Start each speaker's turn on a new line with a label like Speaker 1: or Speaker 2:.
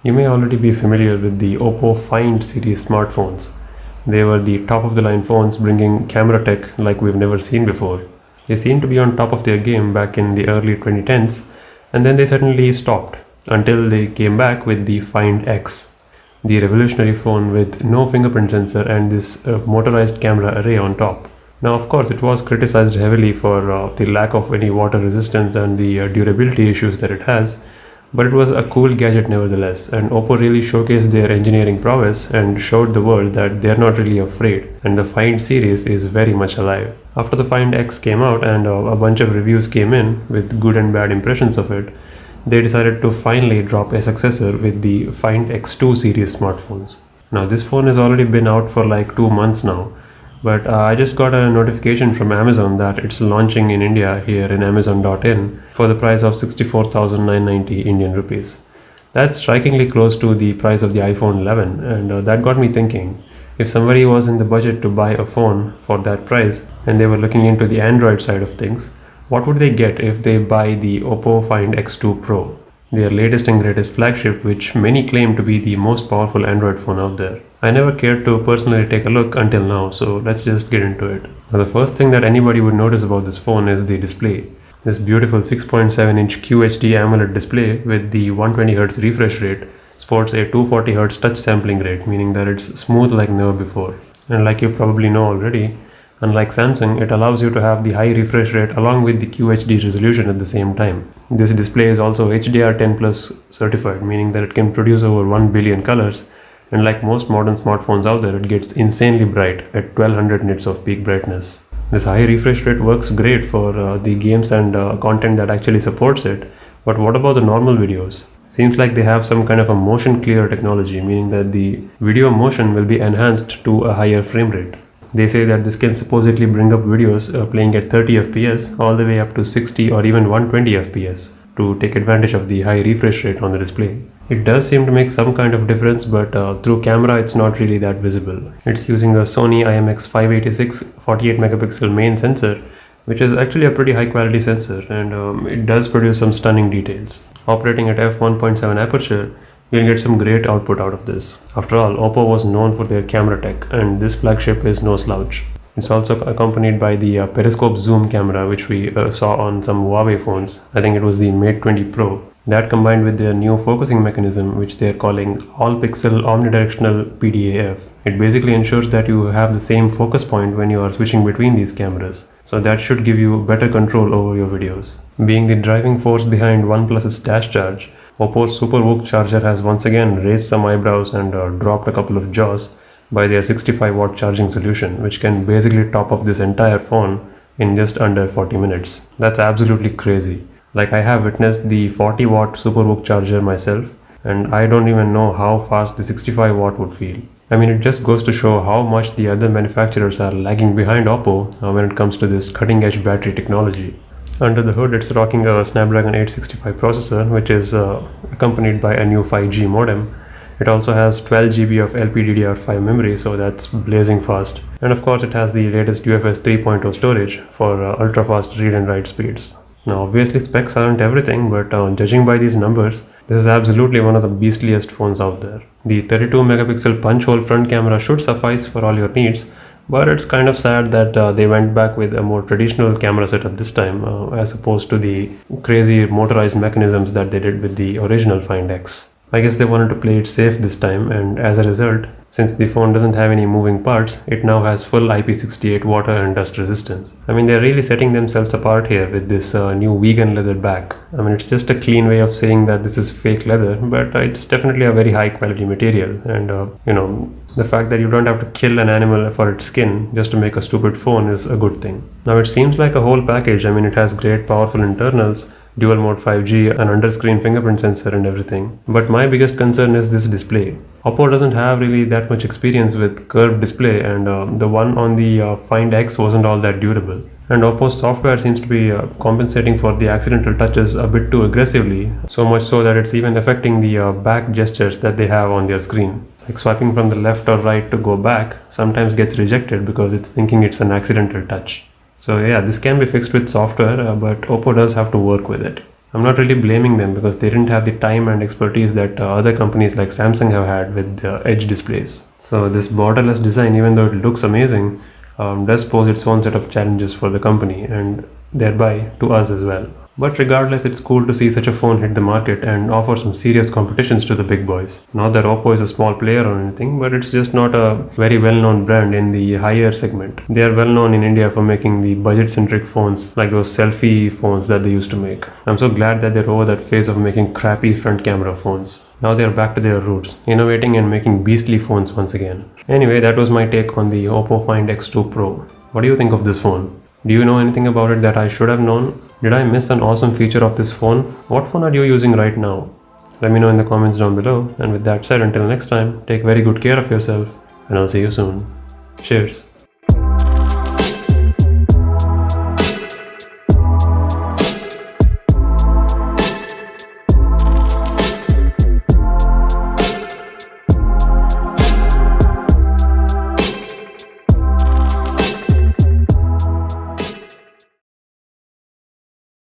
Speaker 1: You may already be familiar with the Oppo Find series smartphones. They were the top of the line phones bringing camera tech like we've never seen before. They seemed to be on top of their game back in the early 2010s, and then they suddenly stopped until they came back with the Find X, the revolutionary phone with no fingerprint sensor and this motorized camera array on top. Now, of course, it was criticized heavily for the lack of any water resistance and the durability issues that it has, but it was a cool gadget nevertheless, and Oppo really showcased their engineering prowess and showed the world that they're not really afraid, and the Find series is very much alive. After the Find X came out and a bunch of reviews came in with good and bad impressions of it, they decided to finally drop a successor with the Find X2 series smartphones. Now, this phone has already been out for like 2 months now, but I just got a notification from Amazon that it's launching in India here in Amazon.in for the price of 64,990 Indian rupees. That's strikingly close to the price of the iPhone 11, and that got me thinking. If somebody was in the budget to buy a phone for that price and they were looking into the Android side of things, what would they get if they buy the Oppo Find X2 Pro, their latest and greatest flagship, which many claim to be the most powerful Android phone out there? I never cared to personally take a look until now, so let's just get into it. Now, the first thing that anybody would notice about this phone is the display. This beautiful 6.7-inch QHD AMOLED display with the 120Hz refresh rate sports a 240Hz touch sampling rate, meaning that it's smooth like never before. And like you probably know already, unlike Samsung, it allows you to have the high refresh rate along with the QHD resolution at the same time. This display is also HDR10 Plus certified, meaning that it can produce over 1 billion colors, and like most modern smartphones out there, it gets insanely bright at 1200 nits of peak brightness. This high refresh rate works great for the games and content that actually supports it, but what about the normal videos? Seems like they have some kind of a motion clear technology, meaning that the video motion will be enhanced to a higher frame rate. They say that this can supposedly bring up videos playing at 30 FPS all the way up to 60 or even 120 FPS to take advantage of the high refresh rate on the display. It does seem to make some kind of difference, but through camera it's not really that visible. It's using a Sony IMX586 48 megapixel main sensor, which is actually a pretty high quality sensor, and it does produce some stunning details. Operating at f1.7 aperture, you'll get some great output out of this. After all, Oppo was known for their camera tech, and this flagship is no slouch. It's also accompanied by the periscope zoom camera, which we saw on some Huawei phones. I think it was the Mate 20 Pro. That combined with their new focusing mechanism, which they're calling all-pixel omnidirectional PDAF. It basically ensures that you have the same focus point when you are switching between these cameras. So that should give you better control over your videos. Being the driving force behind OnePlus's dash charge, Oppo's SuperVOOC charger has once again raised some eyebrows and dropped a couple of jaws by their 65-watt charging solution, which can basically top up this entire phone in just under 40 minutes. That's absolutely crazy. Like, I have witnessed the 40-watt SuperVOOC charger myself, and I don't even know how fast the 65-watt would feel. I mean, it just goes to show how much the other manufacturers are lagging behind Oppo when it comes to this cutting-edge battery technology. Under the hood, it's rocking a Snapdragon 865 processor, which is accompanied by a new 5G modem. It also has 12 GB of LPDDR5 memory, so that's blazing fast. And of course, it has the latest UFS 3.0 storage for ultra-fast read and write speeds. Now, obviously, specs aren't everything, but judging by these numbers, this is absolutely one of the beastliest phones out there. The 32 megapixel punch-hole front camera should suffice for all your needs, but it's kind of sad that they went back with a more traditional camera setup this time, as opposed to the crazy motorized mechanisms that they did with the original Find X. I guess they wanted to play it safe this time, and as a result, since the phone doesn't have any moving parts, it now has full IP68 water and dust resistance. I mean, they're really setting themselves apart here with this new vegan leather back. I mean, it's just a clean way of saying that this is fake leather, but it's definitely a very high quality material, and the fact that you don't have to kill an animal for its skin just to make a stupid phone is a good thing. Now, it seems like a whole package. I mean, it has great powerful internals, dual mode 5G, an under-screen fingerprint sensor and everything. But my biggest concern is this display. Oppo doesn't have really that much experience with curved display, and the one on the Find X wasn't all that durable. And Oppo's software seems to be compensating for the accidental touches a bit too aggressively, so much so that it's even affecting the back gestures that they have on their screen. Like swiping from the left or right to go back sometimes gets rejected because it's thinking it's an accidental touch. So yeah, this can be fixed with software, but Oppo does have to work with it. I'm not really blaming them because they didn't have the time and expertise that other companies like Samsung have had with the edge displays. So this borderless design, even though it looks amazing, does pose its own set of challenges for the company and thereby to us as well. But regardless, it's cool to see such a phone hit the market and offer some serious competitions to the big boys. Not that Oppo is a small player or anything, but it's just not a very well-known brand in the higher segment. They are well known in India for making the budget-centric phones like those selfie phones that they used to make. I'm so glad that they're over that phase of making crappy front camera phones. Now they're back to their roots, innovating and making beastly phones once again. Anyway, that was my take on the Oppo Find X2 Pro. What do you think of this phone? Do you know anything about it that I should have known? Did I miss an awesome feature of this phone? What phone are you using right now? Let me know in the comments down below. And with that said, until next time, take very good care of yourself and I'll see you soon. Cheers.